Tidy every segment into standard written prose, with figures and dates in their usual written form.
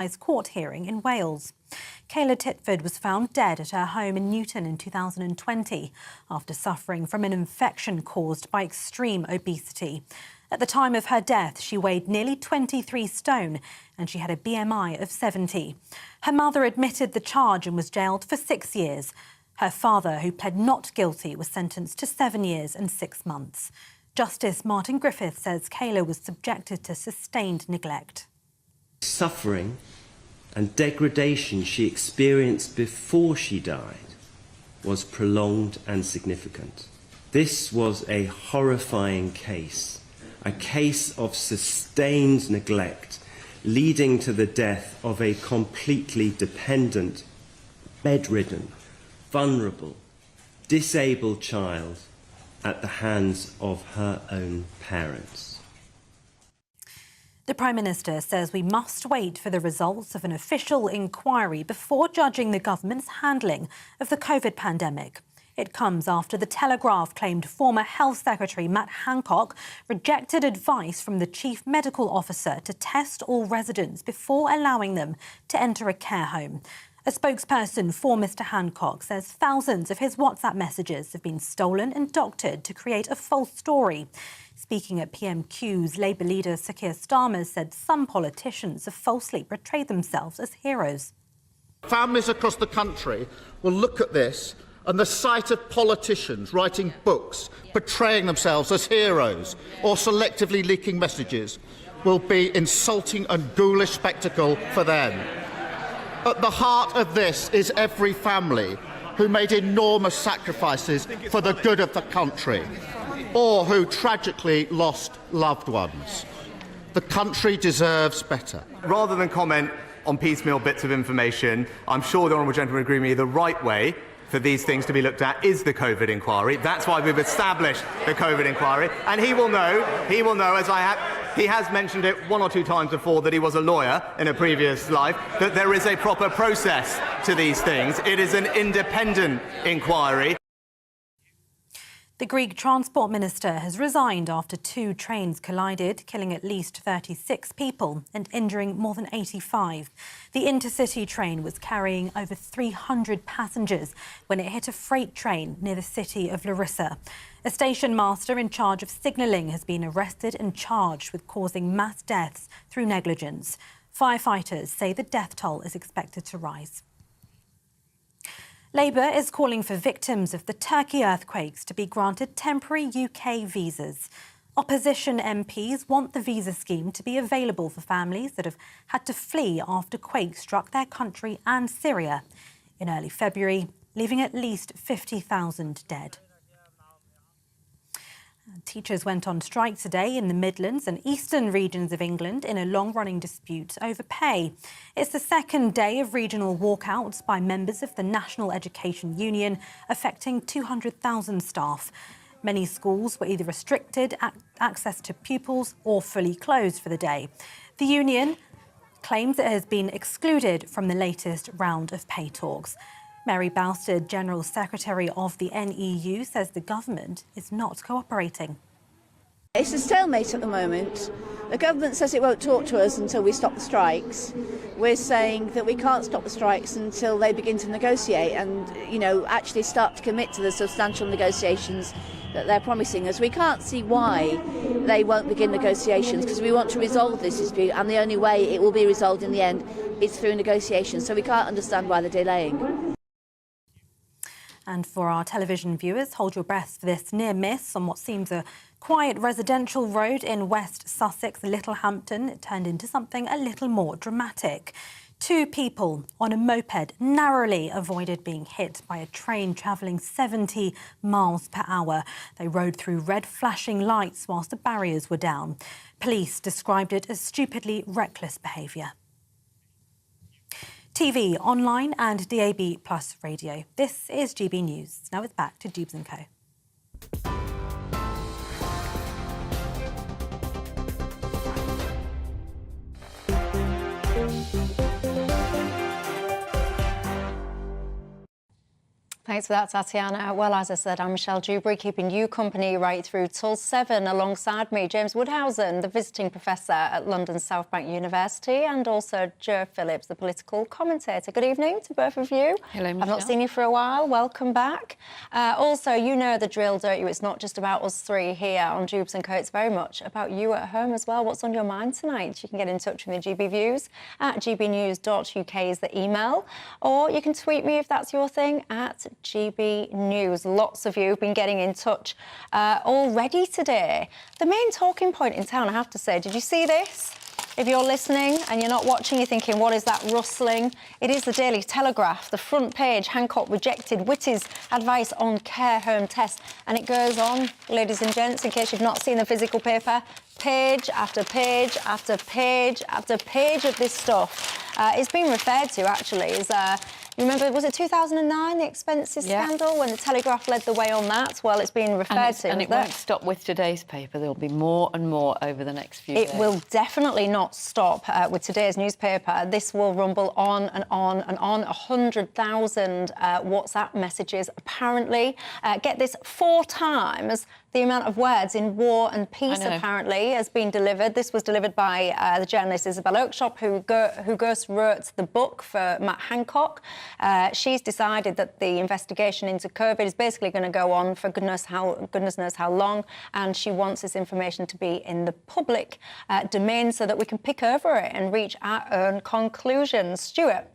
court hearing in Wales. Kayla Titford was found dead at her home in Newton in 2020 after suffering from an infection caused by extreme obesity. At the time of her death, she weighed nearly 23 stone and she had a BMI of 70. Her mother admitted the charge and was jailed for 6 years. Her father, who pled not guilty, was sentenced to 7 years and 6 months. Justice Martin Griffith says Kayla was subjected to sustained neglect. Suffering and degradation she experienced before she died was prolonged and significant. This was a horrifying case, a case of sustained neglect leading to the death of a completely dependent, bedridden, vulnerable, disabled child at the hands of her own parents. The Prime Minister says we must wait for the results of an official inquiry before judging the government's handling of the COVID pandemic. It comes after the Telegraph claimed former Health Secretary Matt Hancock rejected advice from the Chief Medical Officer to test all residents before allowing them to enter a care home. A spokesperson for Mr Hancock says thousands of his WhatsApp messages have been stolen and doctored to create a false story. Speaking at PMQs, Labour leader Sir Keir Starmer said some politicians have falsely portrayed themselves as heroes. Families across the country will look at this and the sight of politicians writing books, portraying themselves as heroes or selectively leaking messages will be insulting and ghoulish spectacle for them. At the heart of this is every family who made enormous sacrifices for the good of the country or who tragically lost loved ones. The country deserves better. Rather than comment on piecemeal bits of information, I'm sure the honourable gentleman agrees with me the right way for these things to be looked at is the COVID inquiry. That's why we've established the COVID inquiry. And he will know, he has mentioned it 1 or 2 times before that he was a lawyer in a previous life, that there is a proper process to these things. It is an independent inquiry. The Greek Transport Minister has resigned after 2 trains collided, killing at least 36 people and injuring more than 85. The intercity train was carrying over 300 passengers when it hit a freight train near the city of Larissa. A station master in charge of signalling has been arrested and charged with causing mass deaths through negligence. Firefighters say the death toll is expected to rise. Labour is calling for victims of the Turkey earthquakes to be granted temporary UK visas. Opposition MPs want the visa scheme to be available for families that have had to flee after quakes struck their country and Syria in early February, leaving at least 50,000 dead. Teachers went on strike today in the Midlands and eastern regions of England in a long-running dispute over pay. It's the second day of regional walkouts by members of the National Education Union, affecting 200,000 staff. Many schools were either restricted access to pupils or fully closed for the day. The union claims it has been excluded from the latest round of pay talks. Mary Bousted, General Secretary of the NEU, says the government is not cooperating. It's a stalemate at the moment. The government says it won't talk to us until we stop the strikes. We're saying that we can't stop the strikes until they begin to negotiate and, actually start to commit to the substantial negotiations that they're promising us. We can't see why they won't begin negotiations because we want to resolve this dispute, and the only way it will be resolved in the end is through negotiations. So we can't understand why they're delaying. And for our television viewers, hold your breath for this near miss on what seems a quiet residential road in West Sussex, Littlehampton. It turned into something a little more dramatic. 2 people on a moped narrowly avoided being hit by a train travelling 70 miles per hour. They rode through red flashing lights whilst the barriers were down. Police described it as stupidly reckless behaviour. TV, online and DAB plus radio. This is GB News. Now it's back to Dewbs & Co. Thanks for that, Tatiana. Well, as I said, I'm Michelle Dewbs, keeping you company right through till 7. Alongside me, James Woodhousen, the visiting professor at London's South Bank University, and also Joe Phillips, the political commentator. Good evening to both of you. Hello, Michelle. I've not seen you for a while. Welcome back. Also, you know the drill, don't you? It's not just about us three here on Dewbs & Co. It's very much about you at home as well. What's on your mind tonight? You can get in touch with me, GB Views at gbnews.uk is the email, or you can tweet me if that's your thing at GB News. Lots of you have been getting in touch already today. The main talking point in town, I have to say, did you see this? If you're listening and you're not watching, you're thinking, what is that rustling? It is the Daily Telegraph. The front page, Hancock rejected Whitty's advice on care home tests. And it goes on, ladies and gents, in case you've not seen the physical paper, page after page after page after page of this stuff. It's been referred to, actually, as... remember, was it 2009, the expenses scandal, when the Telegraph led the way on that? Well, it's been referred to. And it won't stop with today's paper. There'll be more and more over the next few days. It will definitely not stop with today's newspaper. This will rumble on and on and on. 100,000 WhatsApp messages, apparently. Get this, 4 times the amount of words in War and Peace, apparently, has been delivered. This was delivered by the journalist Isabel Oakeshott, who wrote the book for Matt Hancock. She's decided that the investigation into COVID is basically going to go on for goodness knows how long, and she wants this information to be in the public domain so that we can pick over it and reach our own conclusions. Stuart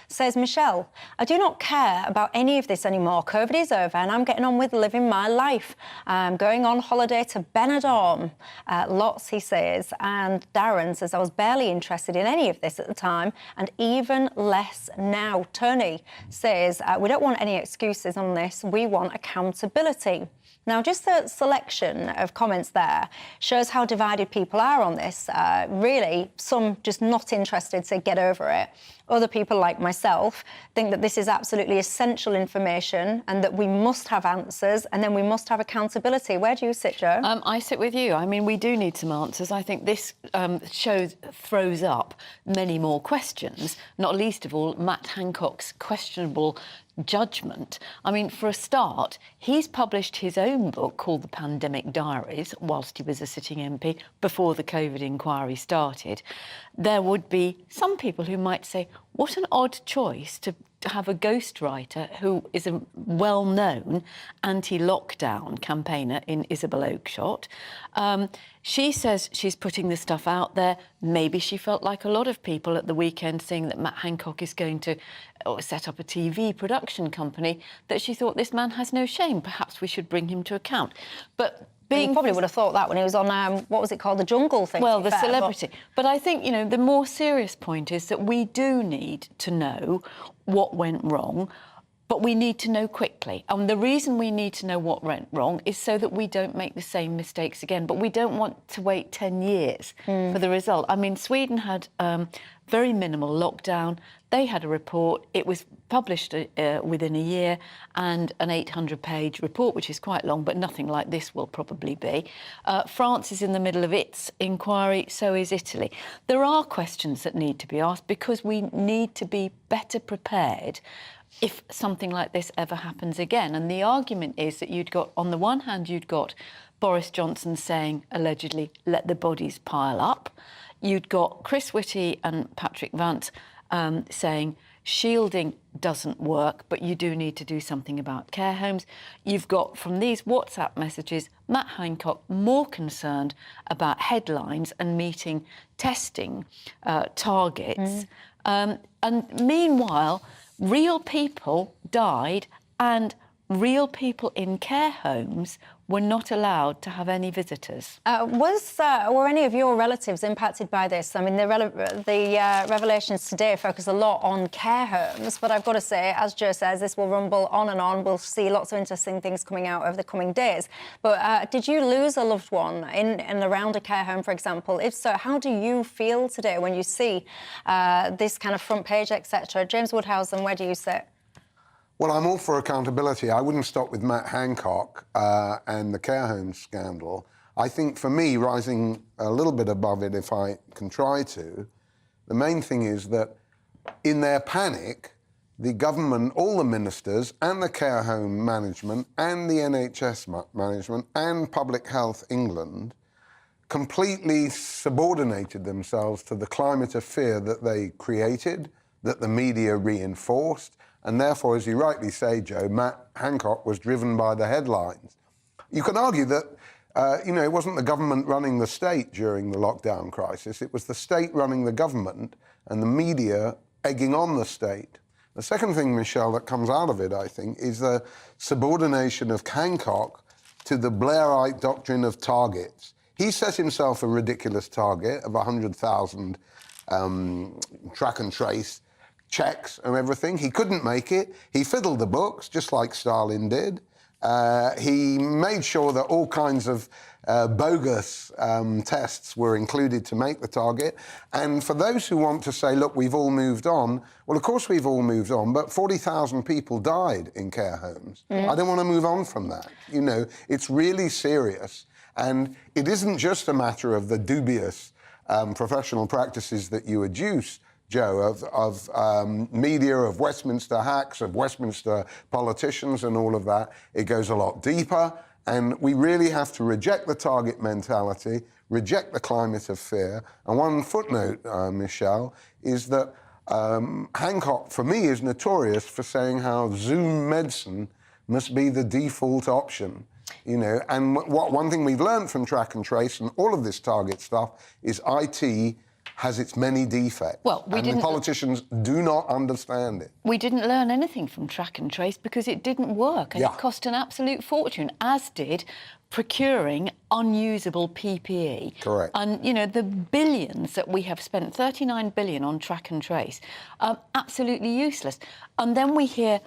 says, Michelle, I do not care about any of this anymore. COVID is over and I'm getting on with living my life. I'm going on holiday to Benidorm. Lots, he says. And Darren says, I was barely interested in any of this at the time and even less now. Tony says, we don't want any excuses on this. We want accountability. Now, just the selection of comments there shows how divided people are on this. Really, some just not interested to get over it. Other people, like myself, think that this is absolutely essential information and that we must have answers and then we must have accountability. Where do you sit, Joe? I sit with you. I mean, we do need some answers. I think this throws up many more questions, not least of all Matt Hancock's questionable judgment. I mean, for a start, he's published his own book called The Pandemic Diaries whilst he was a sitting MP before the COVID inquiry started. There would be some people who might say, what an odd choice to have a ghostwriter who is a well-known anti-lockdown campaigner in Isabel Oakeshott. She says she's putting this stuff out there. Maybe she felt like a lot of people at the weekend, seeing that Matt Hancock is going to set up a TV production company, that she thought this man has no shame. Perhaps we should bring him to account. But you probably would have thought that when he was on, what was it called, the Jungle thing? Well, the Celebrity. But I think, you know, the more serious point is that we do need to know what went wrong, but we need to know quickly. And the reason we need to know what went wrong is so that we don't make the same mistakes again. But we don't want to wait 10 years for the result. I mean, Sweden had very minimal lockdown. They had a report. It was published within a year, and an 800-page report, which is quite long, but nothing like this will probably be. France is in the middle of its inquiry, so is Italy. There are questions that need to be asked because we need to be better prepared if something like this ever happens again. And the argument is that you'd got, on the one hand, you'd got Boris Johnson saying, allegedly, let the bodies pile up. You'd got Chris Whitty and Patrick Vance saying shielding doesn't work, but you do need to do something about care homes. You've got, from these WhatsApp messages, Matt Hancock more concerned about headlines and meeting testing targets. And meanwhile, real people died and real people in care homes were not allowed to have any visitors. Were any of your relatives impacted by this? I mean, the revelations today focus a lot on care homes, but I've got to say, as Joe says, this will rumble on and on. We'll see lots of interesting things coming out over the coming days. But did you lose a loved one in and around a care home, for example? If so, how do you feel today when you see this kind of front page, etc.? James Woodhousen, where do you sit? Well, I'm all for accountability. I wouldn't stop with Matt Hancock and the care home scandal. I think, for me, rising a little bit above it, if I can try to, the main thing is that in their panic, the government, all the ministers and the care home management and the NHS management and Public Health England completely subordinated themselves to the climate of fear that they created, that the media reinforced, and therefore, as you rightly say, Joe, Matt Hancock was driven by the headlines. You can argue that, it wasn't the government running the state during the lockdown crisis, it was the state running the government and the media egging on the state. The second thing, Michelle, that comes out of it, I think, is the subordination of Hancock to the Blairite doctrine of targets. He set himself a ridiculous target of 100,000 track and trace checks and everything. He couldn't make it. He fiddled the books, just like Stalin did. He made sure that all kinds of bogus tests were included to make the target. And for those who want to say, look, we've all moved on, well, of course we've all moved on, but 40,000 people died in care homes. I don't want to move on from that. It's really serious. And it isn't just a matter of the dubious professional practices that you adduce, Joe, of media, of Westminster hacks, of Westminster politicians and all of that. It goes a lot deeper, and we really have to reject the target mentality, reject the climate of fear. And one footnote, Michelle, is that Hancock, for me, is notorious for saying how Zoom medicine must be the default option. And one thing we've learned from track and trace and all of this target stuff is IT has its many defects. Well, the politicians do not understand it. We didn't learn anything from track and trace because it didn't work, and it cost an absolute fortune, as did procuring unusable PPE. Correct. And, the billions that we have spent, 39 billion on track and trace, absolutely useless. And then we hear,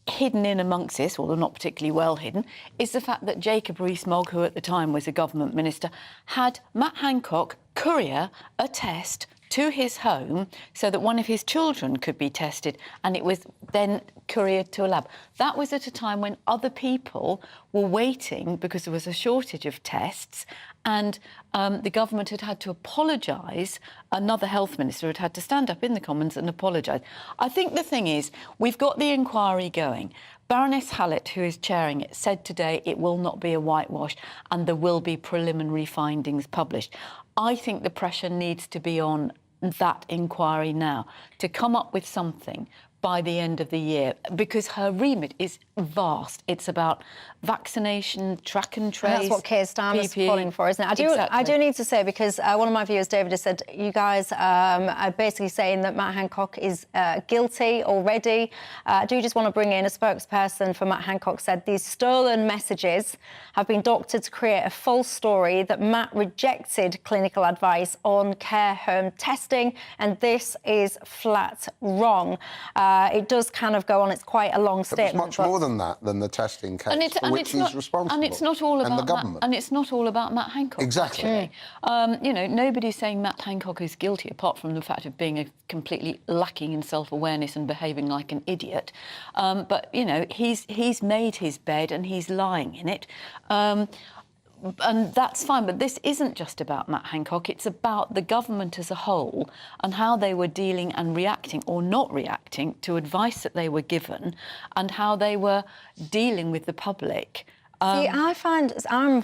hidden in amongst this, although not particularly well hidden, is the fact that Jacob Rees-Mogg, who at the time was a government minister, had Matt Hancock courier a test to his home so that one of his children could be tested, and it was then couriered to a lab. That was at a time when other people were waiting because there was a shortage of tests, and the government had had to apologise. Another health minister had had to stand up in the Commons and apologise. I think the thing is, we've got the inquiry going. Baroness Hallett, who is chairing it, said today it will not be a whitewash and there will be preliminary findings published. I think the pressure needs to be on that inquiry now to come up with something by the end of the year, because her remit is vast. It's about vaccination, track and trace. And that's what Keir Starmer's calling for, isn't it? I do need to say, because one of my viewers, David, has said, you guys are basically saying that Matt Hancock is guilty already. I do just want to bring in a spokesperson for Matt Hancock said these stolen messages have been doctored to create a false story that Matt rejected clinical advice on care home testing, and this is flat wrong. It does kind of go on. It's quite a long statement. It's much more than that, than the testing case for which he's responsible. And it's not all about the government. And it's not all about Matt Hancock. Exactly. Nobody's saying Matt Hancock is guilty, apart from the fact of being completely lacking in self-awareness and behaving like an idiot. But he's made his bed and he's lying in it. And that's fine, but this isn't just about Matt Hancock. It's about the government as a whole and how they were dealing and reacting or not reacting to advice that they were given, and how they were dealing with the public. See, I find I'm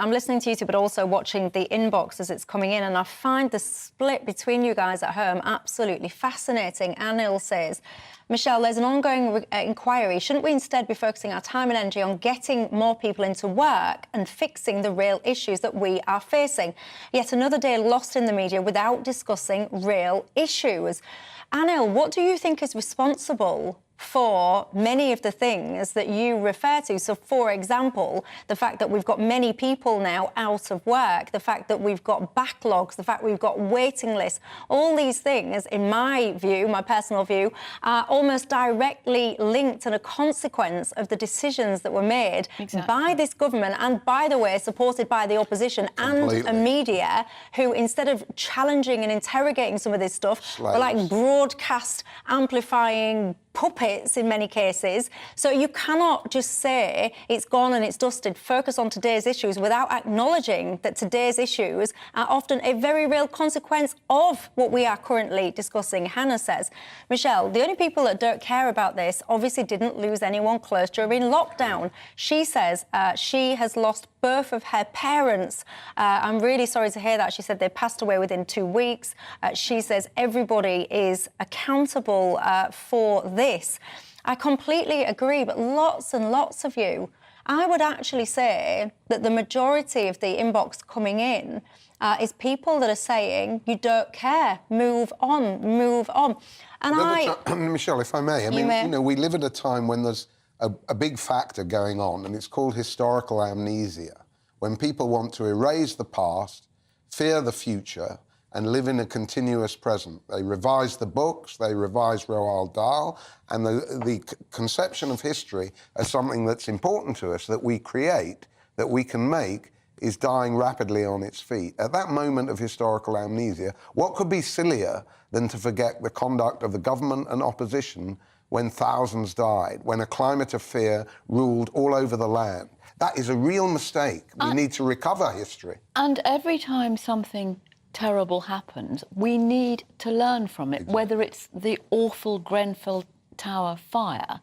listening to you two, but also watching the inbox as it's coming in, and I find the split between you guys at home absolutely fascinating. Anil says, Michelle, there's an ongoing inquiry. Shouldn't we instead be focusing our time and energy on getting more people into work and fixing the real issues that we are facing? Yet another day lost in the media without discussing real issues. Anil, what do you think is responsible for many of the things that you refer to? So, for example, the fact that we've got many people now out of work, the fact that we've got backlogs, the fact we've got waiting lists, all these things, in my view, my personal view, are almost directly linked and a consequence of the decisions that were made by this government and, by the way, supported by the opposition and a media who, instead of challenging and interrogating some of this stuff, were like broadcast amplifying puppets in many cases. So you cannot just say it's gone and it's dusted, focus on today's issues without acknowledging that today's issues are often a very real consequence of what we are currently discussing. Hannah says, Michelle, the only people that don't care about this obviously didn't lose anyone close during lockdown. She says she has lost both of her parents. I'm really sorry to hear that. She said they passed away within 2 weeks. She says everybody is accountable for this. I completely agree, but lots and lots of you, I would actually say that the majority of the inbox coming in is people that are saying, you don't care, move on, move on. And Michelle, if I may, you know, we live at a time when there's a big factor going on, and it's called historical amnesia, when people want to erase the past, fear the future, and live in a continuous present. They revise the books, they revise Roald Dahl, and the conception of history as something that's important to us, that we create, that we can make, is dying rapidly on its feet. At that moment of historical amnesia, what could be sillier than to forget the conduct of the government and opposition when thousands died, when a climate of fear ruled all over the land? That is a real mistake. We need to recover history. And every time something terrible happens, we need to learn from it. Exactly. Whether it's the awful Grenfell Tower fire,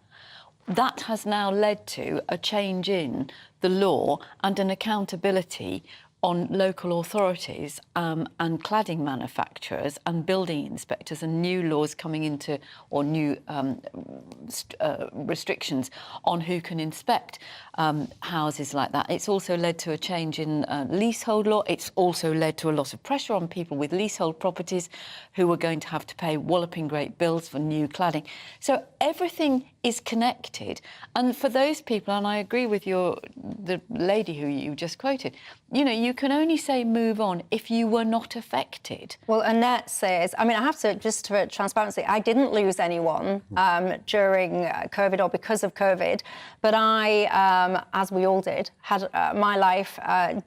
that has now led to a change in the law and an accountability on local authorities and cladding manufacturers and building inspectors, and new laws coming into, or new restrictions on who can inspect houses like that. It's also led to a change in leasehold law. It's also led to a lot of pressure on people with leasehold properties who are going to have to pay walloping great bills for new cladding. So everything is connected. And for those people, and I agree with the lady who you just quoted, you know, you can only say move on if you were not affected. Well, Annette says, I mean, I have to, just for transparency, I didn't lose anyone during COVID or because of COVID, but I, as we all did, had my life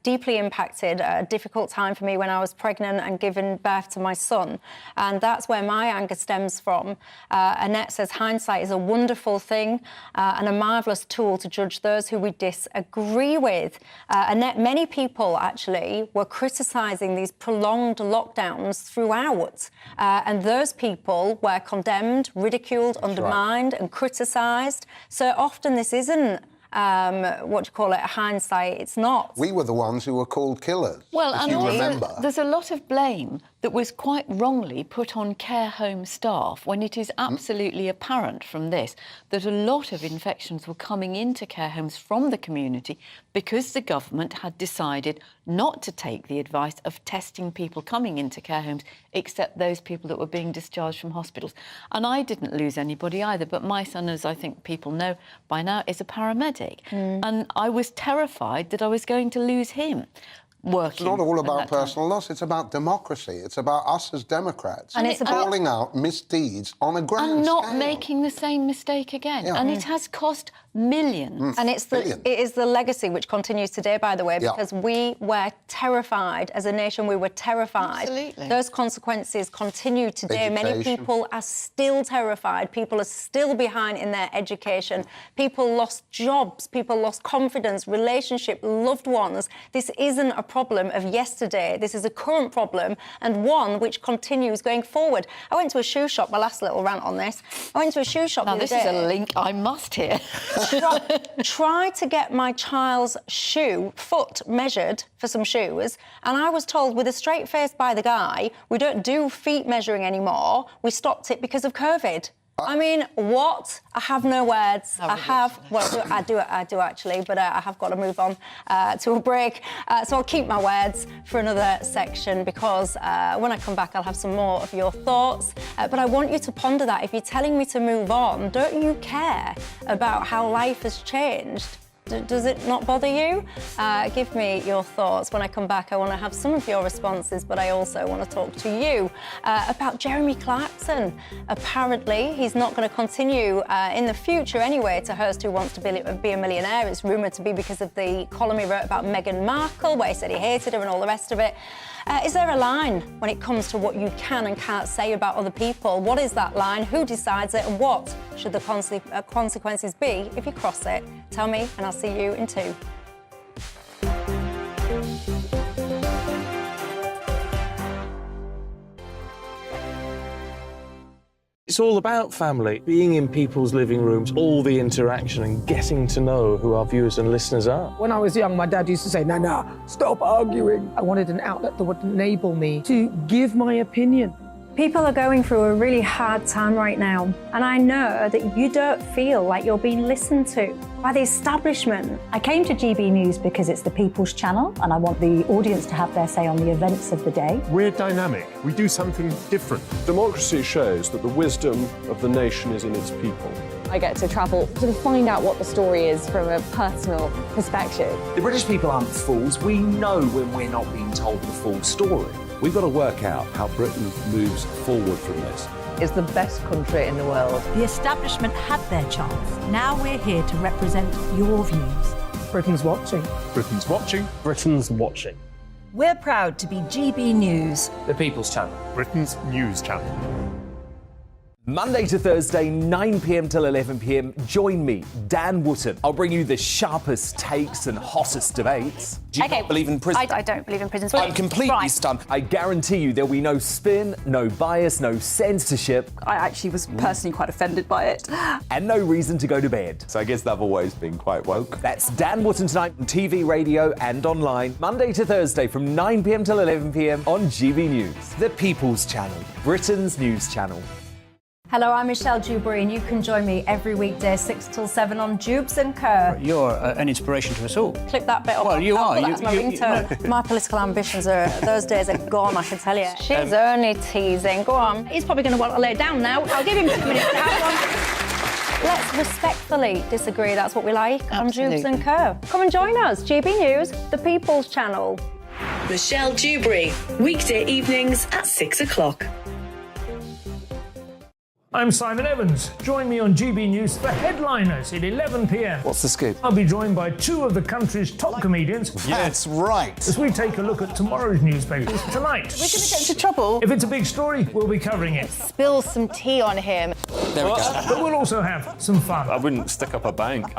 deeply impacted, a difficult time for me when I was pregnant and giving birth to my son. And that's where my anger stems from. Annette says, hindsight is a wonderful thing and a marvellous tool to judge those who we disagree with. Annette, many people actually were criticising these prolonged lockdowns throughout, and those people were condemned, ridiculed, undermined and criticised. So often this isn't what do you call it, hindsight. It's not. We were the ones who were called killers. Well, and also, there's a lot of blame that was quite wrongly put on care home staff, when it is absolutely apparent from this that a lot of infections were coming into care homes from the community because the government had decided not to take the advice of testing people coming into care homes, except those people that were being discharged from hospitals. And I didn't lose anybody either, but my son, as I think people know by now, is a paramedic. And I was terrified that I was going to lose him. It's not all about personal loss, it's about democracy. It's about us as Democrats and it's calling out misdeeds on a grand and not scale. making the same mistake again. Yeah. And it has cost millions. And it is the legacy which continues today, by the way, because we were terrified as a nation. We were terrified. Absolutely. Those consequences continue today. Education. Many people are still terrified. People are still behind in their education. People lost jobs. People lost confidence, relationship, loved ones. This isn't a problem of yesterday. This is a current problem, and one which continues going forward. I went to a shoe shop, my last little rant on this. I went to a shoe shop the other day. Now, this is a link I must hear. Try to get my child's foot measured for some shoes, and I was told with a straight face by the guy, we don't do feet measuring anymore. We stopped it because of COVID. I mean, what? I have no words. I do actually, but I have got to move on to a break. So I'll keep my words for another section, because when I come back, I'll have some more of your thoughts. But I want you to ponder that. If you're telling me to move on, don't you care about how life has changed? Does it not bother you? Give me your thoughts. When I come back, I want to have some of your responses, but I also want to talk to you about Jeremy Clarkson. Apparently, he's not going to continue in the future anyway to host Who Wants to Be a Millionaire. It's rumoured to be because of the column he wrote about Meghan Markle, where he said he hated her and all the rest of it. Is there a line when it comes to what you can and can't say about other people? What is that line? Who decides it? And what should the consequences be if you cross it? Tell me, and I'll see you in 2. It's all about family, being in people's living rooms, all the interaction and getting to know who our viewers and listeners are. When I was young, my dad used to say, Nana, stop arguing. I wanted an outlet that would enable me to give my opinion. People are going through a really hard time right now, and I know that you don't feel like you're being listened to by the establishment. I came to GB News because it's the People's Channel, and I want the audience to have their say on the events of the day. We're dynamic. We do something different. Democracy shows that the wisdom of the nation is in its people. I get to travel to find out what the story is from a personal perspective. The British people aren't fools. We know when we're not being told the full story. We've got to work out how Britain moves forward from this. It's the best country in the world. The establishment had their chance. Now we're here to represent your views. Britain's watching. Britain's watching. Britain's watching. We're proud to be GB News. The People's Channel. Britain's news channel. Monday to Thursday, 9 p.m. till 11 p.m. Join me, Dan Wootton. I'll bring you the sharpest takes and hottest debates. Do you not believe in prison? I don't believe in prisons. I'm completely stunned. I guarantee you there'll be no spin, no bias, no censorship. I actually was personally quite offended by it. And no reason to go to bed. So I guess they've always been quite woke. That's Dan Wootton tonight on TV, radio and online. Monday to Thursday from 9 p.m. till 11 p.m. on GB News. The People's Channel. Britain's news channel. Hello, I'm Michelle Dewbs, and you can join me every weekday 6 till 7 on Dewbs and Co. You're an inspiration to us all. Clip that bit up. Well, you are. That's my ringtone. My political ambitions those days are gone, I can tell you. She's only teasing. Go on. He's probably going to want to lay down now. I'll give him 2 minutes to have one. Let's respectfully disagree. That's what we like Absolutely. on Dewbs and Co. Come and join us. GB News, the People's Channel. Michelle Dewbs, weekday evenings at 6 o'clock. I'm Simon Evans. Join me on GB News for Headliners at 11 p.m. What's the scoop? I'll be joined by 2 of the country's top comedians. That's right. As we take a look at tomorrow's newspapers tonight. We're going to get into trouble. If it's a big story, we'll be covering it. Spill some tea on him. There we go. But we'll also have some fun. I wouldn't stick up a bank.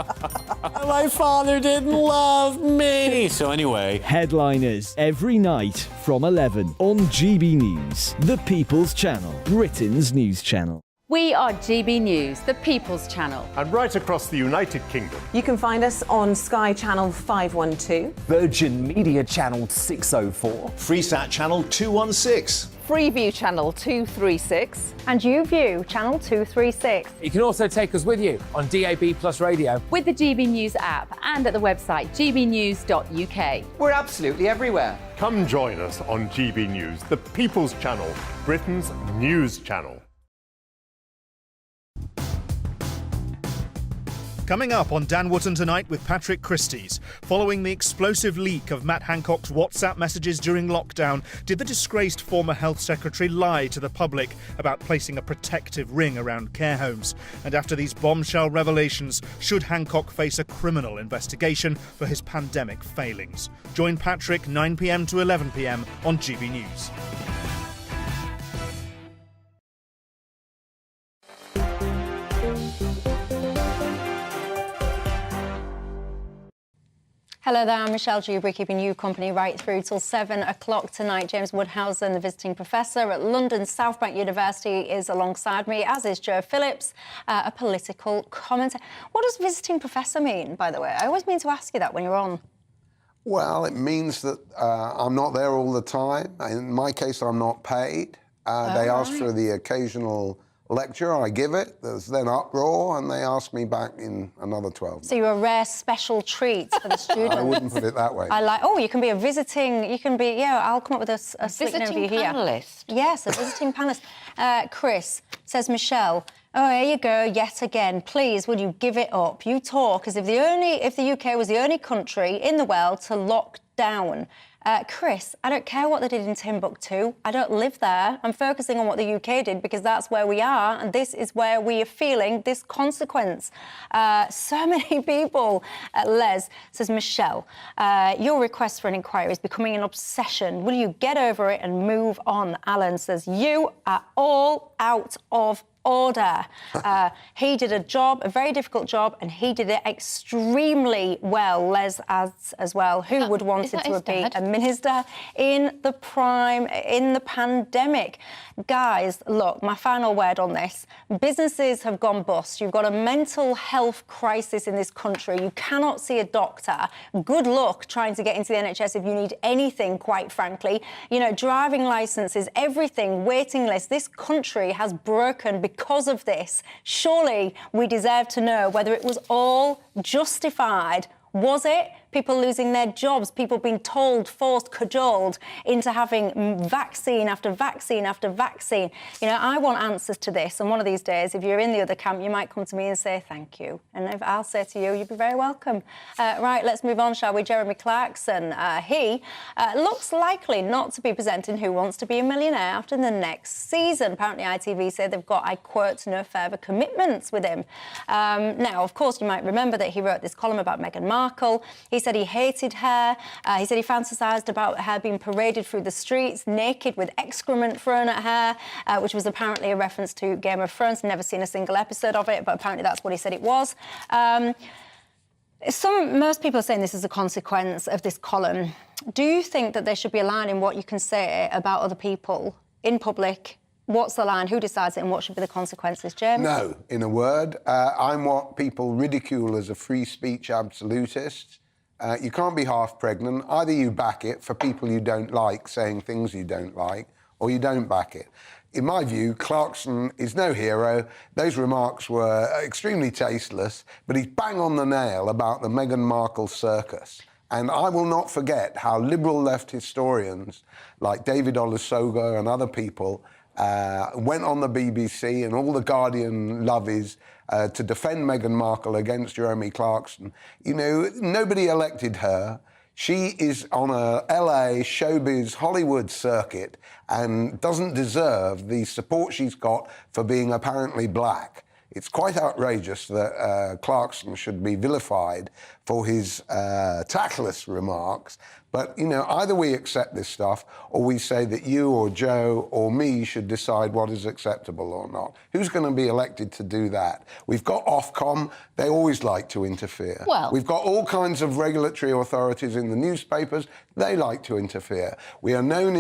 My father didn't love me. So anyway. Headliners every night from 11 on GB News, the People's Channel, Britain's news channel. We are GB News, the People's Channel. And right across the United Kingdom. You can find us on Sky Channel 512, Virgin Media Channel 604. Freesat Channel 216. Freeview Channel 236, And YouView, Channel 236. You can also take us with you on DAB Plus Radio. with the GB News app and at the website gbnews.uk. We're absolutely everywhere. Come join us on GB News, the People's Channel, Britain's news channel. Coming up on Dan Wootton Tonight with Patrick Christys. Following the explosive leak of Matt Hancock's WhatsApp messages during lockdown, did the disgraced former health secretary lie to the public about placing a protective ring around care homes? And after these bombshell revelations, should Hancock face a criminal investigation for his pandemic failings? Join Patrick 9 p.m. to 11 p.m. on GB News. Hello there, I'm Michelle Dewbs, keeping you company right through till 7 o'clock tonight. James Woodhousen, the visiting professor at London South Bank University, is alongside me, as is Joe Phillips, a political commentator. What does visiting professor mean, by the way? I always mean to ask you that when you're on. Well, it means that I'm not there all the time. In my case, I'm not paid. They ask for the occasional lecture, I give it, there's then uproar, and they ask me back in another 12 months. So you're a rare special treat for the students. I wouldn't put it that way. I like, you can be a visiting, I'll come up with a slick name for you here. Panellist. Yes, a visiting panellist. Chris says, Michelle, here you go, yet again. Please, would you give it up? You talk as if the UK was the only country in the world to lock down. Chris, I don't care what they did in Timbuktu. I don't live there. I'm focusing on what the UK did because that's where we are, and this is where we are feeling this consequence. So many people. Les says, Michelle, your request for an inquiry is becoming an obsession. Will you get over it and move on? Alan says, you are all out of order. He did a job, a very difficult job, and he did it extremely well. Les as well. Who would want it to be a minister in the pandemic? Guys, look, my final word on this. Businesses have gone bust. You've got a mental health crisis in this country. You cannot see a doctor. Good luck trying to get into the NHS if you need anything, quite frankly. You know, driving licenses, everything, waiting lists. This country has broken because of this. Surely we deserve to know whether it was all justified. Was it? People losing their jobs, people being told, forced, cajoled into having vaccine after vaccine after vaccine. You know, I want answers to this. And one of these days, if you're in the other camp, you might come to me and say thank you. And if I'll say to you, you'd be very welcome. Right, let's move on, shall we? Jeremy Clarkson. He looks likely not to be presenting Who Wants to Be a Millionaire after the next season. Apparently, ITV say they've got, I quote, no further commitments with him. Now, of course, you might remember that he wrote this column about Meghan Markle. He said he hated her. He said he fantasised about her being paraded through the streets naked with excrement thrown at her, which was apparently a reference to Game of Thrones. Never seen a single episode of it, but apparently that's what he said it was. Most people are saying this is a consequence of this column. Do you think that there should be a line in what you can say about other people in public? What's the line? Who decides it, and what should be the consequences, James? No, in a word. I'm what people ridicule as a free speech absolutist. You can't be half pregnant. Either you back it for people you don't like saying things you don't like, or you don't back it. In my view, Clarkson is no hero. Those remarks were extremely tasteless, but he's bang on the nail about the Meghan Markle circus. And I will not forget how liberal left historians like David Olusoga and other people went on the BBC and all the Guardian lovies to defend Meghan Markle against Jeremy Clarkson. You know, nobody elected her. She is on a LA showbiz Hollywood circuit and doesn't deserve the support she's got for being apparently black. It's quite outrageous that Clarkson should be vilified for his tactless remarks. But, you know, either we accept this stuff or we say that you or Joe or me should decide what is acceptable or not. Who's going to be elected to do that? We've got Ofcom. They always like to interfere. Well, we've got all kinds of regulatory authorities in the newspapers. They like to interfere. We are known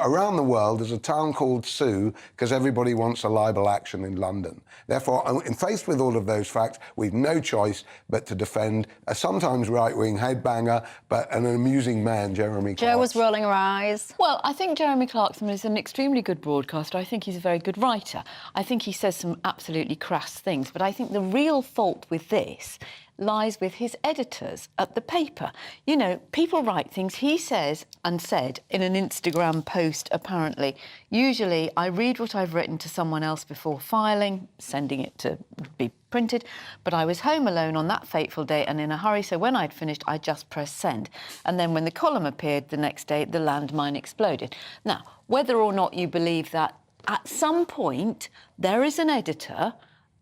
around the world as a town called Sue because everybody wants a libel action in London. Therefore, faced with all of those facts, we've no choice but to defend a sometimes right-wing headbanger, but an amusing man, Jeremy Clarkson. Jo was rolling her eyes. Well, I think Jeremy Clarkson is an extremely good broadcaster. I think he's a very good writer. I think he says some absolutely crass things, but I think the real fault with this lies with his editors at the paper. You know, people write things. He says and said in an Instagram post, apparently, usually I read what I've written to someone else before filing, sending it to be printed, but I was home alone on that fateful day and in a hurry, so when I'd finished, I just pressed send. And then when the column appeared the next day, the landmine exploded. Now, whether or not you believe that, at some point, there is an editor,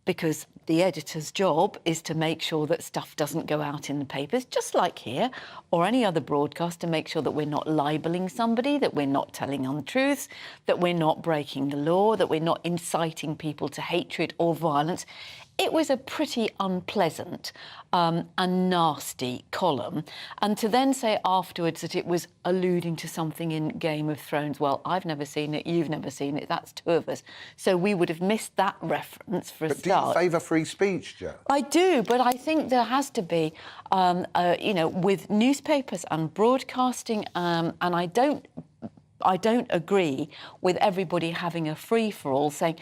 because the editor's job is to make sure that stuff doesn't go out in the papers, just like here, or any other broadcast, to make sure that we're not libelling somebody, that we're not telling untruths, that we're not breaking the law, that we're not inciting people to hatred or violence. It was a pretty unpleasant and nasty column. And to then say afterwards that it was alluding to something in Game of Thrones, well, I've never seen it, you've never seen it, that's two of us. So we would have missed that reference for a start. But do you favour free speech, Jo? I do, but I think there has to be, you know, with newspapers and broadcasting, and I don't agree with everybody having a free-for-all saying,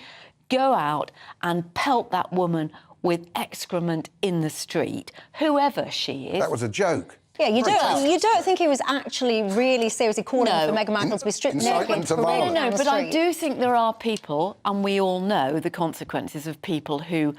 go out and pelt that woman with excrement in the street, whoever she is. That was a joke. Yeah, you don't think he was actually really seriously calling for Meghan Markle to be stripped naked? No, but I do think there are people, and we all know the consequences of people who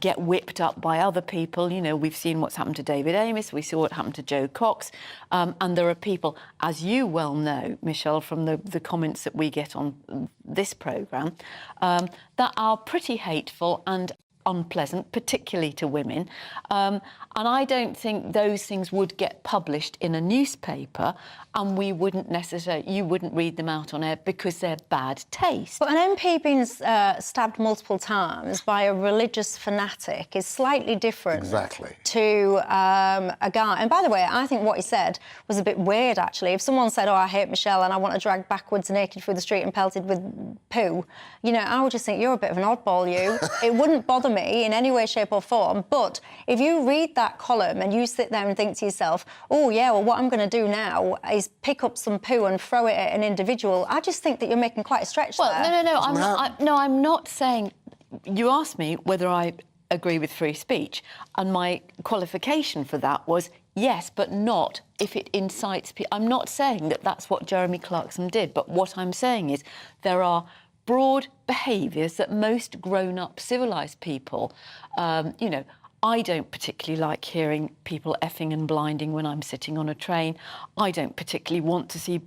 get whipped up by other people. You know, we've seen what's happened to David Amess, we saw what happened to Jo Cox, and there are people, as you well know, Michelle, from the comments that we get on this programme, that are pretty hateful and unpleasant, particularly to women. And I don't think those things would get published in a newspaper, and you wouldn't read them out on air because they're bad taste. But an MP being stabbed multiple times by a religious fanatic is slightly different to a guy. And by the way, I think what he said was a bit weird, actually. If someone said, oh, I hate Michelle and I want to drag backwards naked through the street and pelted with poo, you know, I would just think you're a bit of an oddball, you. It wouldn't bother me in any way, shape or form. But if you read that column and you sit there and think to yourself, oh, yeah, well, what I'm going to do now is pick up some poo and throw it at an individual, I just think that you're making quite a stretch there. No, I'm not saying... You asked me whether I agree with free speech, and my qualification for that was yes, but not if it incites people. I'm not saying that that's what Jeremy Clarkson did, but what I'm saying is there are broad behaviours that most grown-up, civilised people, you know, I don't particularly like hearing people effing and blinding when I'm sitting on a train. I don't particularly want to see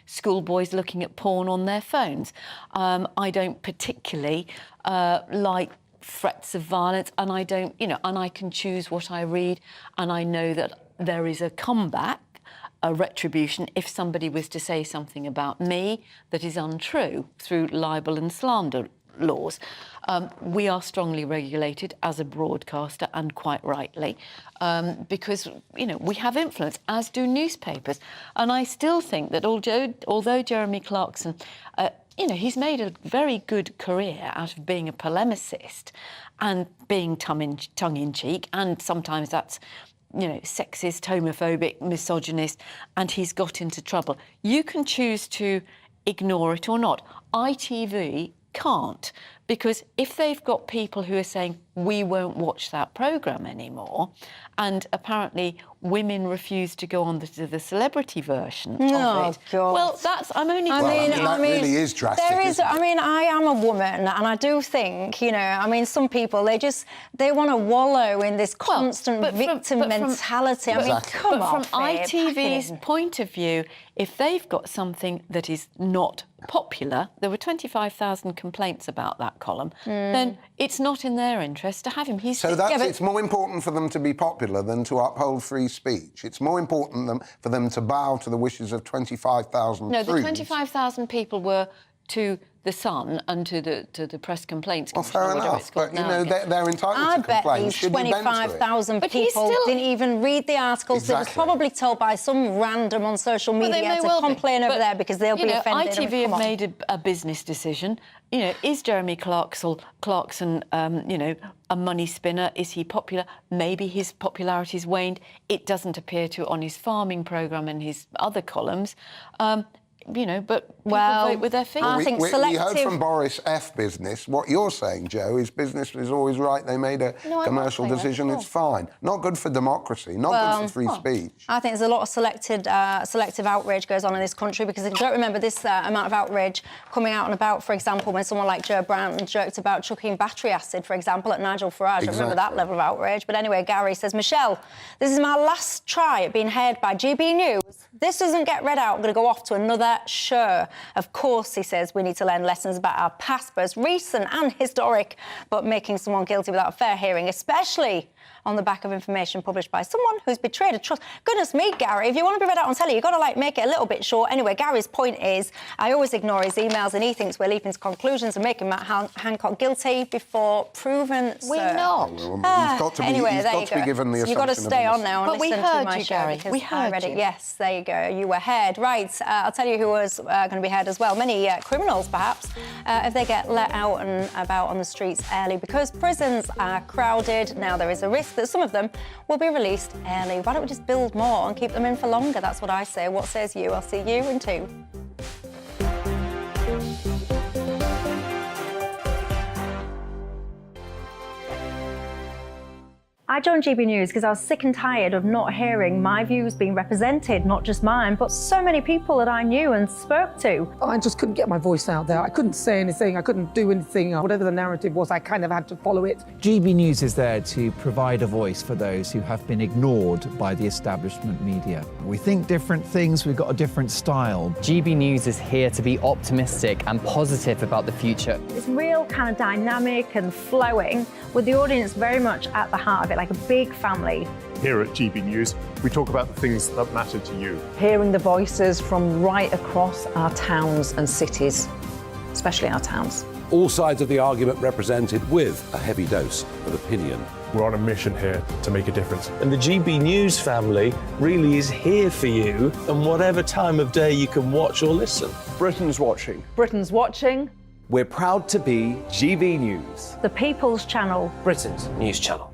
schoolboys looking at porn on their phones. I don't particularly like threats of violence, and I don't, you know, and I can choose what I read, and I know that there is a comeback, a retribution, if somebody was to say something about me that is untrue through libel and slander laws. We are strongly regulated as a broadcaster, and quite rightly, because, you know, we have influence, as do newspapers. And I still think that although Jeremy Clarkson, you know, he's made a very good career out of being a polemicist and being tongue-in-cheek, and sometimes that's, you know, sexist, homophobic, misogynist, and he's got into trouble. You can choose to ignore it or not. ITV can't, because if they've got people who are saying we won't watch that programme anymore, and apparently women refuse to go on to the celebrity version of it. God. Well, that's... that really is drastic. There is... I mean, I am a woman, and I do think, you know, I mean, some people, they want to wallow in this constant victim mentality. I mean, come on, from ITV's point of view, if they've got something that is not popular, there were 25,000 complaints about that column, then it's not in their interest to have him. It's more important for them to be popular than to uphold free speech. It's more important for them to bow to the wishes of 25,000 No, the 25,000 people were to The Sun and to the press complaints. Well, fair enough, but, you know, they're entitled to complain. I bet these 25,000 people didn't even read the articles. Exactly. They was probably told by some random on social media to complain over there because they'll be offended. ITV have made a business decision. You know, is Jeremy Clarkson, you know, a money spinner? Is he popular? Maybe his popularity's waned. It doesn't appear to on his farming programme and his other columns. You know, but people vote with their feet. We heard from Boris F. Business. What you're saying, Joe, is business is always right. They made a commercial decision. It's fine. Not good for democracy. Not good for free speech. I think there's a lot of selective outrage goes on in this country, because if you don't remember this amount of outrage coming out and about, for example, when someone like Joe Brown joked about chucking battery acid, for example, at Nigel Farage. I remember that level of outrage. But anyway, Gary says, Michelle, this is my last try at being heard by GB News. This doesn't get read out. I'm going to go off to another show. Of course, he says, we need to learn lessons about our past, both recent and historic, but making someone guilty without a fair hearing, especially on the back of information published by someone who's betrayed a trust. Goodness me, Gary, if you want to be read out on telly, you've got to, like, make it a little bit short. Anyway, Gary's point is, I always ignore his emails, and he thinks we're leaping to conclusions and making Matt Hancock guilty before proven. We're not. He's got to be, anyway, he's got to be given the assumption. You've got to stay on now and but listen to my show. Gary. Because we heard I read you. it. Yes, there you go. You were heard. Right, I'll tell you who was going to be heard as well. Many criminals, perhaps, if they get let out and about on the streets early, because prisons are crowded. Now, there is a risk that some of them will be released early. Why don't we just build more and keep them in for longer? That's what I say. What says you? I'll see you in 2. I joined GB News because I was sick and tired of not hearing my views being represented, not just mine, but so many people that I knew and spoke to. I just couldn't get my voice out there. I couldn't say anything. I couldn't do anything. Whatever the narrative was, I kind of had to follow it. GB News is there to provide a voice for those who have been ignored by the establishment media. We think different things, we've got a different style. GB News is here to be optimistic and positive about the future. It's real kind of dynamic and flowing, with the audience very much at the heart of it, like a big family. Here at GB News, we talk about the things that matter to you. Hearing the voices from right across our towns and cities, especially our towns. All sides of the argument represented with a heavy dose of opinion. We're on a mission here to make a difference. And the GB News family really is here for you, and whatever time of day you can watch or listen. Britain's watching. Britain's watching. We're proud to be GB News, The People's Channel. Britain's news channel.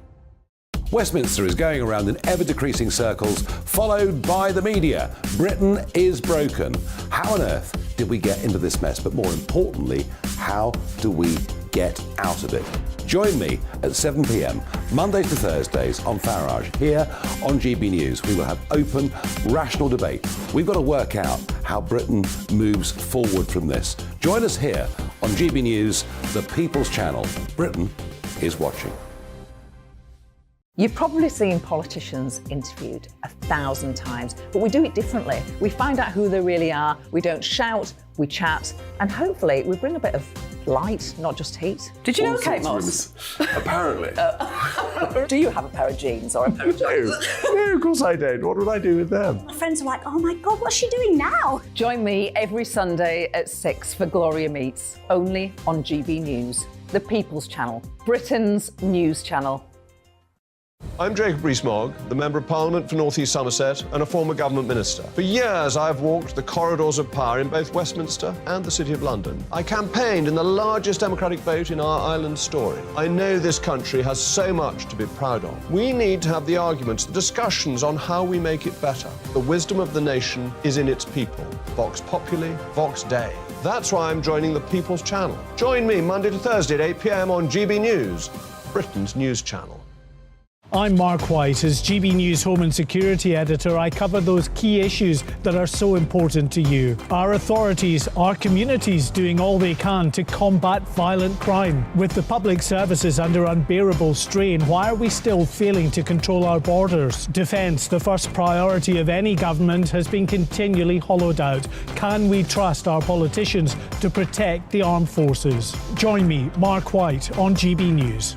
Westminster is going around in ever-decreasing circles, followed by the media. Britain is broken. How on earth did we get into this mess? But more importantly, how do we get out of it? Join me at 7 p.m, Mondays to Thursdays on Farage, here on GB News. We will have open, rational debate. We've got to work out how Britain moves forward from this. Join us here on GB News, the People's Channel. Britain is watching. You've probably seen politicians interviewed 1,000 times, but we do it differently. We find out who they really are, we don't shout, we chat, and hopefully we bring a bit of light, not just heat. Did you know Kate Moss? Apparently. Do you have a pair of jeans or a pair of jeans? No, of course I don't. What would I do with them? My friends are like, oh my God, what's she doing now? Join me every Sunday at 6 for Gloria Meets, only on GB News, the People's Channel, Britain's news channel. I'm Jacob Rees-Mogg, the Member of Parliament for North East Somerset and a former government minister. For years, I've walked the corridors of power in both Westminster and the City of London. I campaigned in the largest democratic vote in our island story. I know this country has so much to be proud of. We need to have the arguments, the discussions on how we make it better. The wisdom of the nation is in its people. Vox Populi, Vox Dei. That's why I'm joining the People's Channel. Join me Monday to Thursday at 8 p.m. on GB News, Britain's news channel. I'm Mark White. As GB News Home and Security Editor, I cover those key issues that are so important to you. Our authorities, our communities doing all they can to combat violent crime. With the public services under unbearable strain, why are we still failing to control our borders? Defence, the first priority of any government, has been continually hollowed out. Can we trust our politicians to protect the armed forces? Join me, Mark White, on GB News.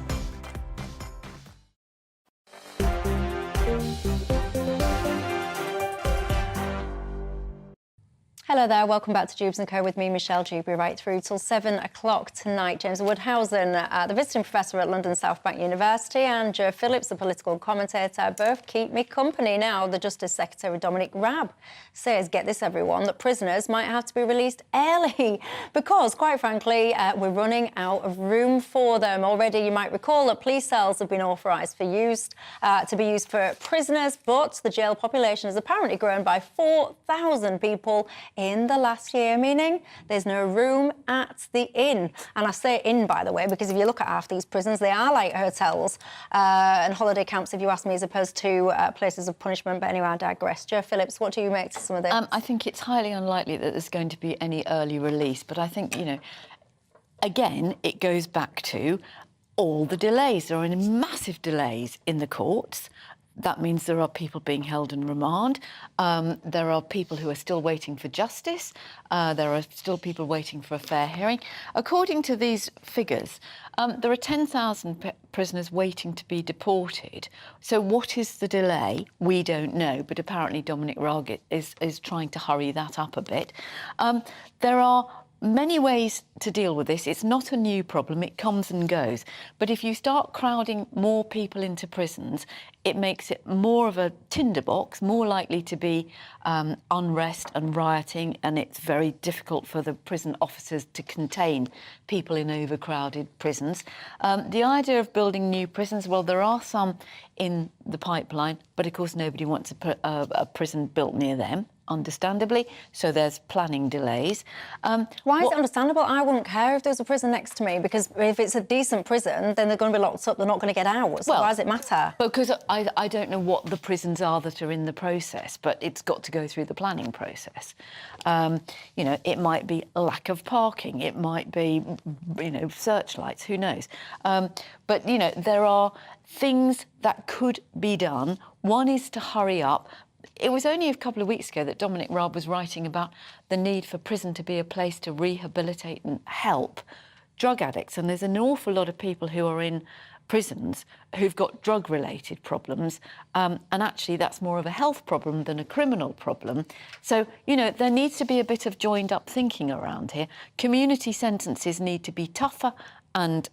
Hello there, welcome back to Dewbs & Co with me, Michelle Dewberry, right through till 7 o'clock tonight. James Woodhousen, the visiting professor at London South Bank University, and Joe Phillips, the political commentator, both keep me company. Now, the Justice Secretary, Dominic Raab, says, get this everyone, that prisoners might have to be released early because, quite frankly, we're running out of room for them. Already, you might recall that police cells have been authorised to be used for prisoners, but the jail population has apparently grown by 4,000 people in the last year, meaning there's no room at the inn. And I say inn, by the way, because if you look at half these prisons, they are like hotels and holiday camps, if you ask me, as opposed to places of punishment. But anyway, I digress. Joe Phillips, what do you make to some of this? I think it's highly unlikely that there's going to be any early release, but I think, you know, again, it goes back to all the delays. There are massive delays in the courts. That means there are people being held in remand. There are people who are still waiting for justice. There are still people waiting for a fair hearing. According to these figures, there are 10,000 prisoners waiting to be deported. So what is the delay? We don't know, but apparently Dominic Raab is trying to hurry that up a bit. There are many ways to deal with this. It's not a new problem. It comes and goes. But if you start crowding more people into prisons, it makes it more of a tinderbox, more likely to be unrest and rioting, and it's very difficult for the prison officers to contain people in overcrowded prisons. The idea of building new prisons, well, there are some in the pipeline, but of course nobody wants a prison built near them. understandably, so there's planning delays. Why is it understandable? I wouldn't care if there's a prison next to me, because if it's a decent prison, then they're going to be locked up, they're not going to get out. So why does it matter? Because I don't know what the prisons are that are in the process, but it's got to go through the planning process. You know, it might be a lack of parking, it might be, you know, searchlights, who knows? But, you know, there are things that could be done. One is to hurry up. It was only a couple of weeks ago that Dominic Raab was writing about the need for prison to be a place to rehabilitate and help drug addicts. And there's an awful lot of people who are in prisons who've got drug-related problems, and actually that's more of a health problem than a criminal problem. So, you know, there needs to be a bit of joined-up thinking around here. Community sentences need to be tougher and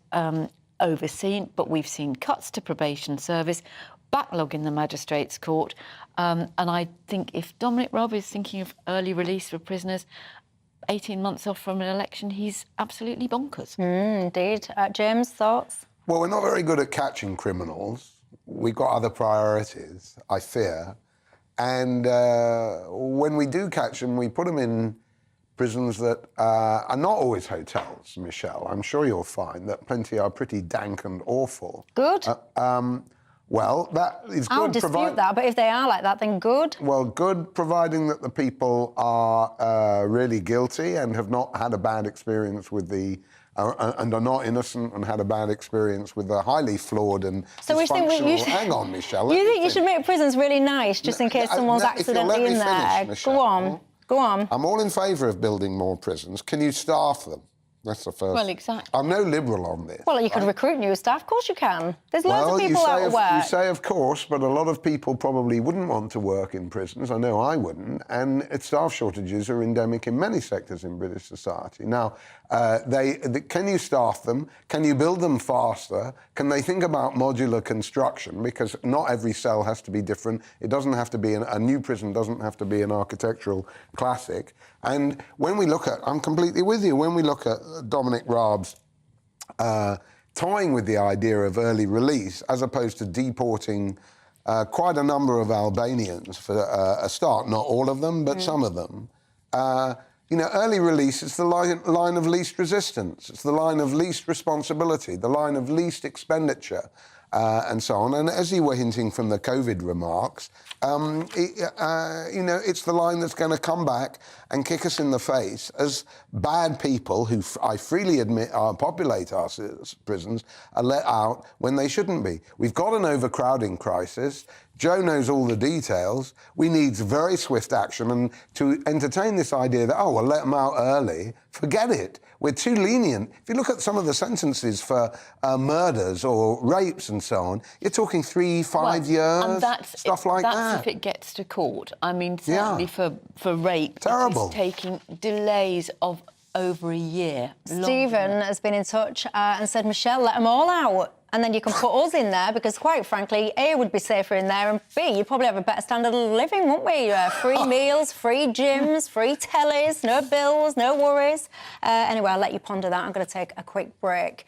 overseen, but we've seen cuts to probation service, backlog in the magistrates' court, and I think if Dominic Raab is thinking of early release for prisoners 18 months off from an election, he's absolutely bonkers. Indeed. James, thoughts? Well, we're not very good at catching criminals. We've got other priorities, I fear. And when we do catch them, we put them in prisons that are not always hotels, Michelle. I'm sure you'll find that plenty are pretty dank and awful. Good. Well, that is good. I'll dispute that, but if they are like that, then good. Well, good, providing that the people are really guilty and have not had a bad experience with the... and are not innocent and had a bad experience with the highly flawed and dysfunctional... Hang on, Michelle. You think you should make prisons really nice, just in case someone's accidentally in there? Michelle, Go on. Go on. I'm all in favour of building more prisons. Can you staff them? That's the first. Well, exactly. I'm no liberal on this. Well, you could recruit new staff. Of course you can. There's loads of people out of work. You say, of course, but a lot of people probably wouldn't want to work in prisons. I know I wouldn't. And staff shortages are endemic in many sectors in British society. Now, can you staff them? Can you build them faster? Can they think about modular construction? Because not every cell has to be different. It doesn't have to be a new prison doesn't have to be an architectural classic. And when we look at, I'm completely with you, when we look at Dominic Raab's toying with the idea of early release, as opposed to deporting quite a number of Albanians for a start, not all of them, but some of them, you know, early release is the line of least resistance. It's the line of least responsibility, the line of least expenditure, and so on. And as you were hinting from the COVID remarks, you know, it's the line that's going to come back and kick us in the face as bad people, who I freely admit populate our prisons, are let out when they shouldn't be. We've got an overcrowding crisis. Joe knows all the details. We need very swift action, and to entertain this idea that, oh, we'll let them out early, forget it. We're too lenient. If you look at some of the sentences for murders or rapes and so on, you're talking 3-5 years, and stuff like that. That's if it gets to court. I mean, certainly for rape, terrible. It's taking delays of over a year. Stephen has been in touch and said, Michelle, let them all out. And then you can put us in there, because quite frankly, A, would be safer in there, and B, you'd probably have a better standard of living, wouldn't we? Free meals, free gyms, free tellies, no bills, no worries. Anyway, I'll let you ponder that. I'm going to take a quick break.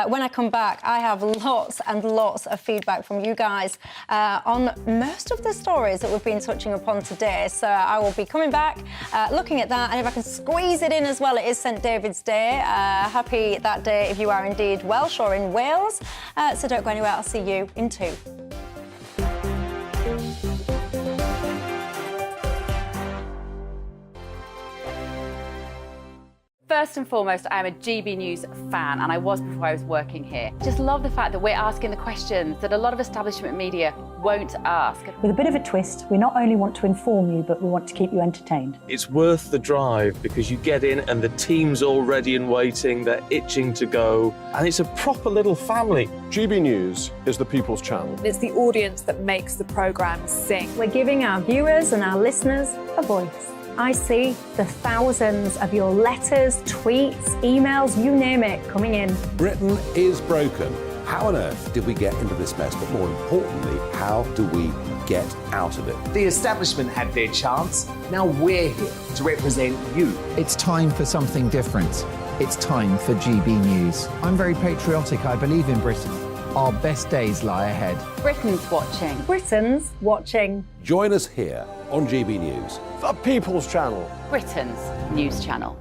When I come back, I have lots and lots of feedback from you guys on most of the stories that we've been touching upon today. So I will be coming back, looking at that, and if I can squeeze it in as well, it is St David's Day. Happy that day if you are indeed Welsh or in Wales. So don't go anywhere. I'll see you in 2. First and foremost, I am a GB News fan, and I was before I was working here. Just love the fact that we're asking the questions that a lot of establishment media won't ask. With a bit of a twist, we not only want to inform you, but we want to keep you entertained. It's worth the drive, because you get in and the team's all ready and waiting, they're itching to go, and it's a proper little family. GB News is the People's Channel. It's the audience that makes the programme sing. We're giving our viewers and our listeners a voice. I see the thousands of your letters, tweets, emails, you name it, coming in. Britain is broken. How on earth did we get into this mess? But more importantly, how do we get out of it? The establishment had their chance. Now we're here to represent you. It's time for something different. It's time for GB News. I'm very patriotic. I believe in Britain. Our best days lie ahead. Britain's watching. Britain's watching. Join us here on GB News. The People's Channel. Britain's news channel.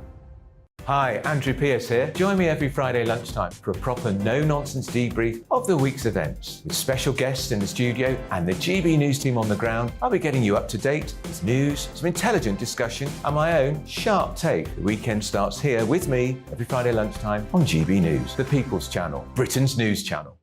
Hi, Andrew Pierce here. Join me every Friday lunchtime for a proper no-nonsense debrief of the week's events. With special guests in the studio and the GB News team on the ground, I'll be getting you up to date with news, some intelligent discussion and my own sharp take. The weekend starts here with me every Friday lunchtime on GB News, the People's Channel, Britain's news channel.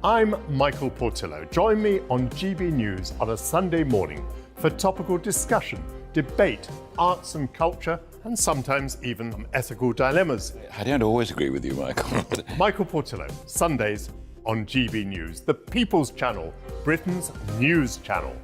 I'm Michael Portillo. Join me on GB News on a Sunday morning for topical discussion, debate, arts and culture, and sometimes even ethical dilemmas. I don't always agree with you, Michael. Michael Portillo, Sundays on GB News, the People's Channel, Britain's news channel.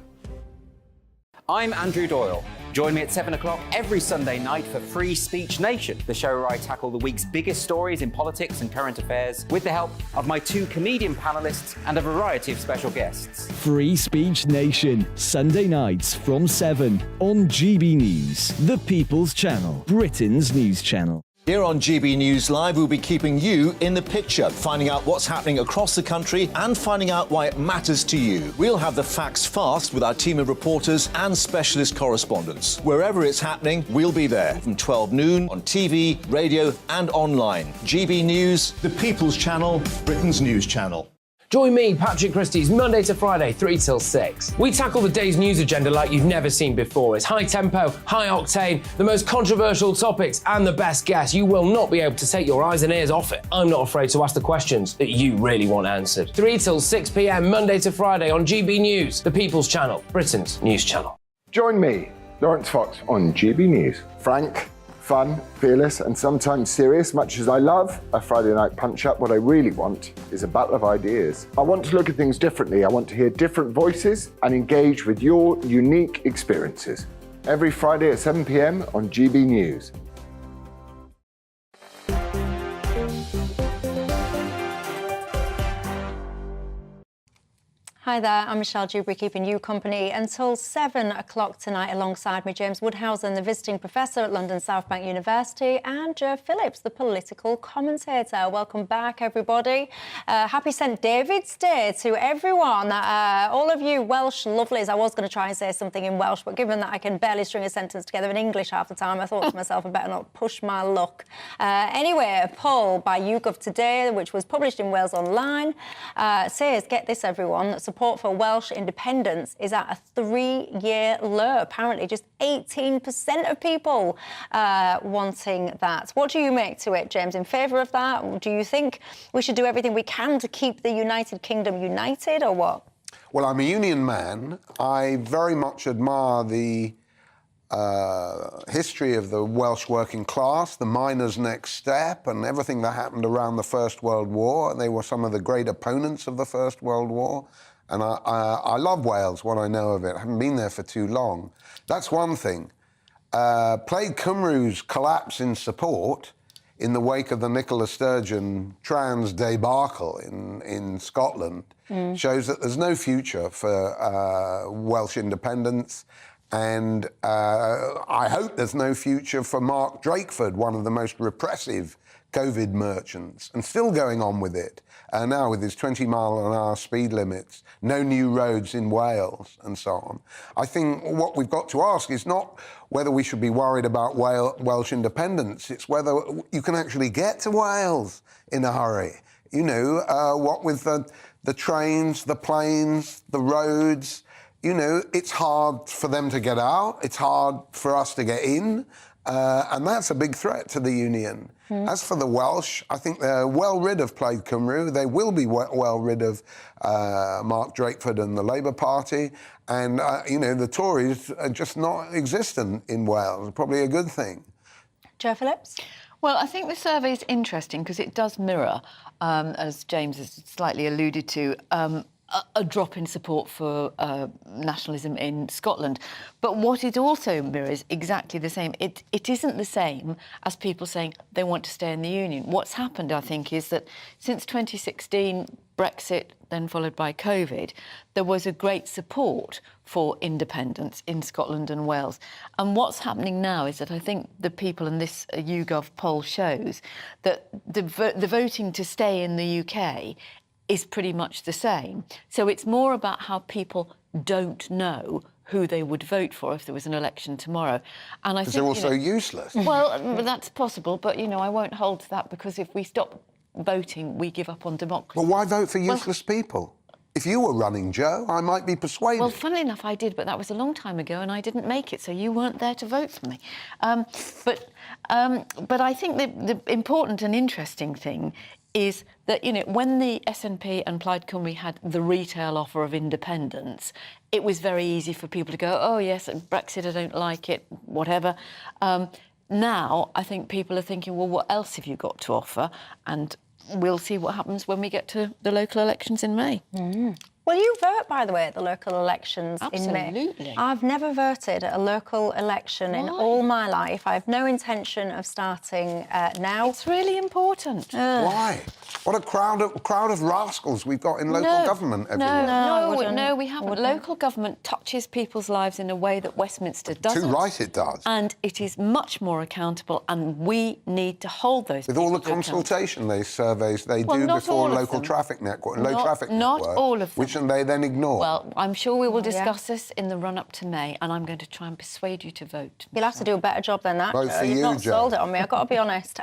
I'm Andrew Doyle. Join me at 7 o'clock every Sunday night for Free Speech Nation, the show where I tackle the week's biggest stories in politics and current affairs with the help of my 2 comedian panellists and a variety of special guests. Free Speech Nation, Sunday nights from 7 on GB News, the People's Channel, Britain's news channel. Here on GB News Live, we'll be keeping you in the picture, finding out what's happening across the country and finding out why it matters to you. We'll have the facts fast with our team of reporters and specialist correspondents. Wherever it's happening, we'll be there from 12 noon on TV, radio and online. GB News, the People's Channel, Britain's news channel. Join me, Patrick Christie's, Monday to Friday, 3 till 6. We tackle the day's news agenda like you've never seen before. It's high tempo, high octane, the most controversial topics and the best guests. You will not be able to take your eyes and ears off it. I'm not afraid to ask the questions that you really want answered. 3 till 6 p.m, Monday to Friday on GB News, the People's Channel, Britain's news channel. Join me, Lawrence Fox, on GB News. Frank, fun, fearless and sometimes serious. Much as I love a Friday night punch-up, what I really want is a battle of ideas. I want to look at things differently. I want to hear different voices and engage with your unique experiences. Every Friday at 7 p.m. on GB News. Hi there, I'm Michelle Dewbs, keeping you company until 7 o'clock tonight. Alongside me, James Woodhousen, the visiting professor at London South Bank University, and Joe Phillips, the political commentator. Welcome back, everybody. Happy St David's Day to everyone. All of you Welsh lovelies. I was going to try and say something in Welsh, but given that I can barely string a sentence together in English half the time, I thought to myself, I better not push my luck. Anyway, a poll by YouGov today, which was published in Wales Online, says, get this, everyone, that support for Welsh independence is at a 3-year low. Apparently, just 18% of people wanting that. What do you make to it, James? In favour of that? Do you think we should do everything we can to keep the United Kingdom united, or what? Well, I'm a union man. I very much admire the history of the Welsh working class, the miners' next step, and everything that happened around the First World War. They were some of the great opponents of the First World War. And I love Wales, what I know of it. I haven't been there for too long. That's one thing. Plaid Cymru's collapse in support in the wake of the Nicola Sturgeon trans debacle in Scotland shows that there's no future for Welsh independence. And I hope there's no future for Mark Drakeford, one of the most repressive COVID merchants, and still going on with it. Now with his 20-mile-an-hour speed limits, no new roads in Wales, and so on. I think what we've got to ask is not whether we should be worried about Welsh independence, it's whether you can actually get to Wales in a hurry. You know, what with the trains, the planes, the roads, you know, it's hard for them to get out, it's hard for us to get in, and that's a big threat to the union. As for the Welsh, I think they're well rid of Plaid Cymru. They will be well rid of Mark Drakeford and the Labour Party. And, you know, the Tories are just not existent in Wales. Probably a good thing. Joe Phillips? Well, I think the survey is interesting because it does mirror, as James has slightly alluded to, a drop in support for nationalism in Scotland. But what it also mirrors exactly the same. It isn't the same as people saying they want to stay in the Union. What's happened, I think, is that since 2016, Brexit, then followed by COVID, there was a great support for independence in Scotland and Wales. And what's happening now is that I think the people, and this YouGov poll shows, that the voting to stay in the UK is pretty much the same. So it's more about how people don't know who they would vote for if there was an election tomorrow. And I think they're also useless. Well, that's possible, but, you know, I won't hold to that, because if we stop voting, we give up on democracy. But why vote for useless people? If you were running, Joe, I might be persuaded. Well, funnily enough, I did, but that was a long time ago, and I didn't make it, so you weren't there to vote for me. But I think the important and interesting thing is that, you know, when the SNP and Plaid Cymru had the retail offer of independence, it was very easy for people to go, oh, yes, Brexit, I don't like it, whatever. Now, I think people are thinking, well, what else have you got to offer? And we'll see what happens when we get to the local elections in May. Will you vote, by the way, at the local elections in May? Absolutely. I've never voted at a local election in all my life. I have no intention of starting now. It's really important. Why? What a crowd of rascals we've got in local government everywhere. No, we haven't. Local government touches people's lives in a way that Westminster doesn't. Too right it does. And it is much more accountable, and we need to hold those With all the consultation surveys they do not before all of local them. traffic network, Not all of them. which they then ignore. Well, I'm sure we will discuss this in the run-up to May, and I'm going to try and persuade you to vote. You'll have to do a better job than that. Vote for You've you, not Jo. sold it on me, I've got to be honest.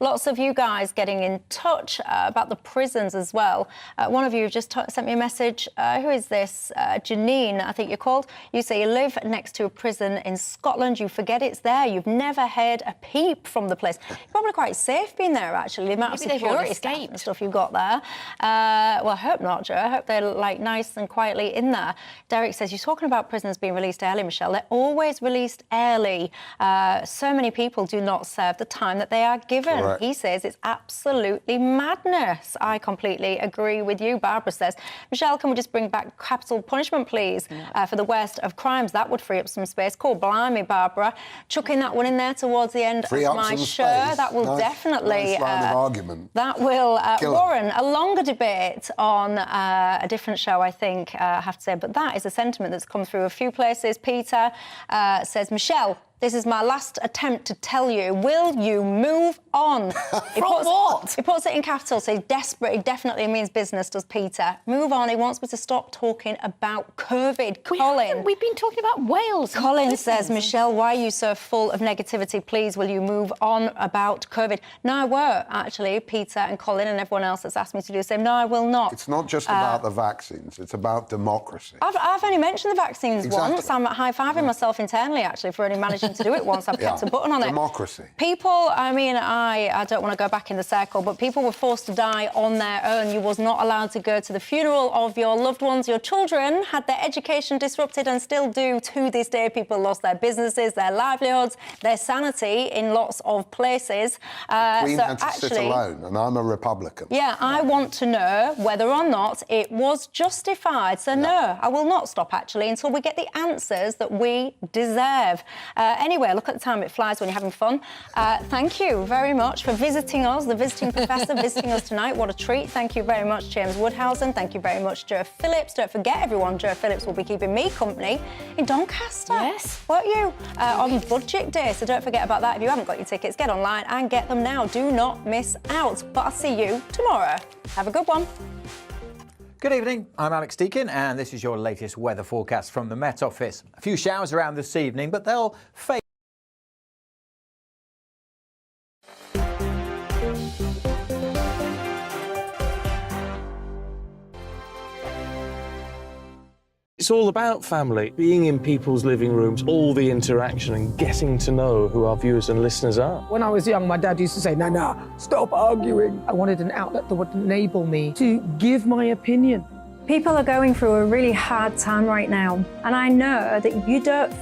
Lots of you guys getting in touch about the prisons as well. One of you just sent me a message. Who is this? Janine, I think you're called. You say you live next to a prison in Scotland. You forget it's there. You've never heard a peep from the place. You're probably quite safe being there, actually. The amount of Maybe they've all security staff and stuff you've got there. Well, I hope not, Joe. I hope they're, like, nice and quietly in there. Derek says, you're talking about prisoners being released early, Michelle. They're always released early. So many people do not serve the time that they are given. Correct. He says it's absolutely madness. I completely agree with you. Barbara says, Michelle, can we just bring back capital punishment, please, for the worst of crimes? That would free up some space. Cool, blimey, Barbara. Chucking that one in there towards the end Free of up my some show. space. That will definitely... Nice line of argument. That will Killer. warrant a longer debate on a different show, I think, I have to say. But that is a sentiment that's come through a few places. Peter says, Michelle, this is my last attempt to tell you, will you move on? What? He puts it in capitals, so he's desperate. He definitely means business, does Peter. Move on. He wants me to stop talking about COVID. Colin. We've been talking about Wales. Colin says, Michelle, why are you so full of negativity? Please, will you move on about COVID? No, I won't, actually. Peter and Colin and everyone else that's asked me to do the same. No, I will not. It's not just about the vaccines, it's about democracy. I've only mentioned the vaccines Exactly. once. I'm high-fiving myself internally, actually, for only managing to do it once. I've kept a button on it. Democracy. People, I mean, I don't want to go back in the circle, but people were forced to die on their own. You was not allowed to go to the funeral of your loved ones. Your children had their education disrupted and still do to this day. People lost their businesses, their livelihoods, their sanity in lots of places. The Queen had to sit alone, and I'm a Republican. Yeah, I want to know whether or not it was justified. So no, I will not stop, actually, until we get the answers that we deserve. Anyway, look at the time. It flies when you're having fun. Thank you very much for visiting us, the visiting professor visiting us tonight. What a treat. Thank you very much, James Woodhousen. Thank you very much, Joe Phillips. Don't forget, everyone, Joe Phillips will be keeping me company in Doncaster. Yes. Won't you? On Budget Day, so don't forget about that. If you haven't got your tickets, get online and get them now. Do not miss out. But I'll see you tomorrow. Have a good one. Good evening, I'm Alex Deakin, and this is your latest weather forecast from the Met Office. A few showers around this evening, but they'll fade. It's all about family, being in people's living rooms, all the interaction and getting to know who our viewers and listeners are. When I was young, my dad used to say, no, stop arguing. I wanted an outlet that would enable me to give my opinion. People are going through a really hard time right now, and I know that you don't